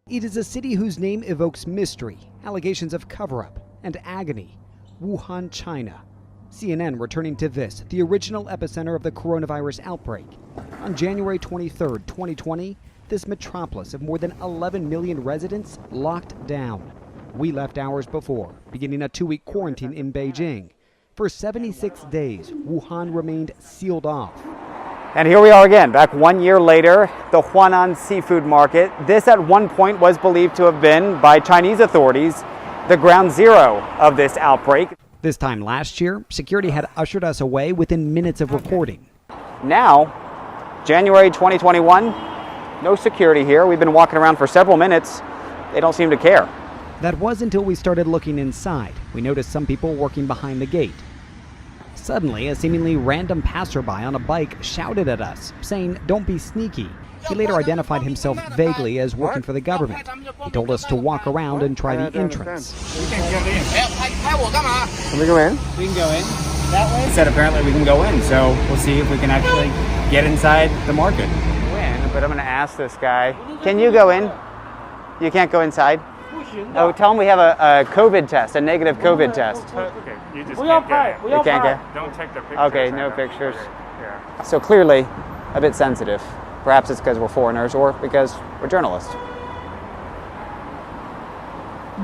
It is a city whose name evokes mystery, allegations of cover-up, and agony. Wuhan, China. CNN returning to this, the original epicenter of the coronavirus outbreak. On January 23, 2020, this metropolis of more than 11 million residents locked down. We left hours before, beginning a 2-week quarantine in Beijing. For 76 days, Wuhan remained sealed off. And here we are again, back 1 year later, the Huanan seafood market. This at one point was believed to have been, by Chinese authorities, the ground zero of this outbreak. This time last year, security had ushered us away within minutes of reporting. Now, January 2021, no security here. We've been walking around for several minutes. They don't seem to care. That was until we started looking inside. We noticed some people working behind the gate. Suddenly, a seemingly random passerby on a bike shouted at us, saying, "Don't be sneaky." He later identified himself vaguely as working for the government. He told us to walk around and try the entrance. Can we go in? We can go in. That way? He said apparently we can go in, so we'll see if we can actually get inside the market. But I'm going to ask this guy, can you go in? You can't go inside? Oh, tell him we have a COVID test, a negative COVID test. Okay, you just can't get in. You can't get? Don't take the pictures. Okay, no pictures. Yeah. So clearly a bit sensitive. Perhaps it's because we're foreigners or because we're journalists.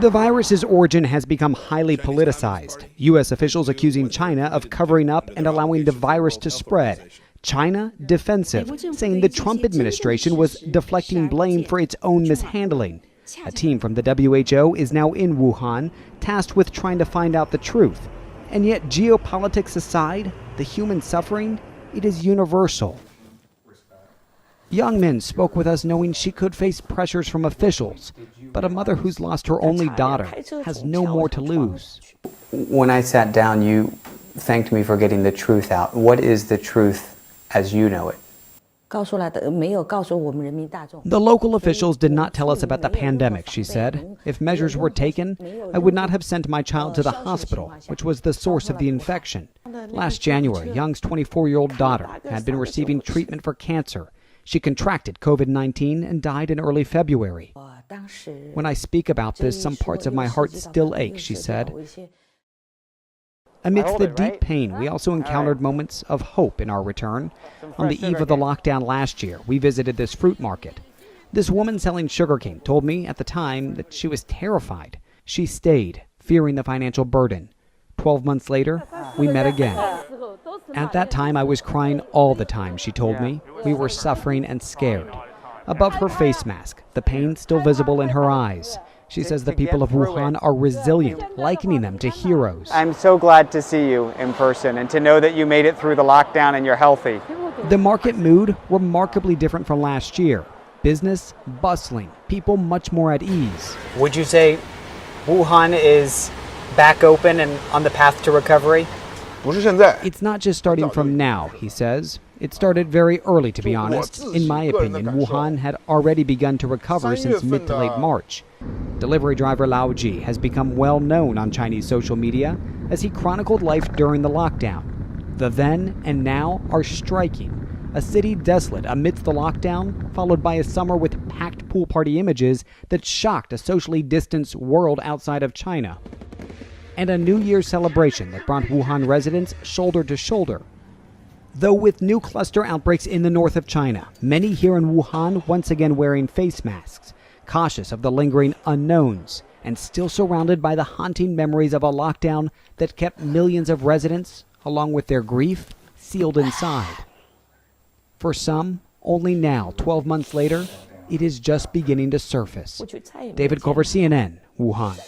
The virus's origin has become highly politicized. U.S. officials accusing China of covering up and allowing the virus to spread. China defensive, saying the Trump administration was deflecting blame for its own mishandling. A team from the WHO is now in Wuhan, tasked with trying to find out the truth. And yet, geopolitics aside, the human suffering, it is universal. Young Min spoke with us knowing she could face pressures from officials, but a mother who's lost her only daughter has no more to lose. When I sat down, you thanked me for getting the truth out. What is the truth as you know it? The local officials did not tell us about the pandemic, she said. If measures were taken, I would not have sent my child to the hospital, which was the source of the infection. Last January, Young's 24-year-old daughter had been receiving treatment for cancer. She contracted COVID-19 and died in early February. When I speak about this, some parts of my heart still ache, she said. Amidst the deep pain, we also encountered moments of hope in our return. On the eve of the lockdown last year, we visited this fruit market. This woman selling sugarcane told me at the time that she was terrified. She stayed, fearing the financial burden. 12 months later, we met again. At that time, I was crying all the time, she told me. We were suffering and scared. Above her face mask, the pain still visible in her eyes. She says the people of Wuhan are resilient, likening them to heroes. I'm so glad to see you in person and to know that you made it through the lockdown and you're healthy. The market mood, remarkably different from last year. Business bustling, people much more at ease. Would you say Wuhan is back open and on the path to recovery? It's not just starting from now, he says. It started very early, to be honest. In my opinion, Wuhan had already begun to recover since mid to late March. Delivery driver Lao Ji has become well known on Chinese social media as he chronicled life during the lockdown. The then and now are striking. A city desolate amidst the lockdown, followed by a summer with packed pool party images that shocked a socially distanced world outside of China. And a New Year's celebration that brought Wuhan residents shoulder to shoulder. Though with new cluster outbreaks in the north of China, many here in Wuhan once again wearing face masks, cautious of the lingering unknowns, and still surrounded by the haunting memories of a lockdown that kept millions of residents, along with their grief, sealed inside. For some, only now, 12 months later, it is just beginning to surface. David Culver, CNN, Wuhan.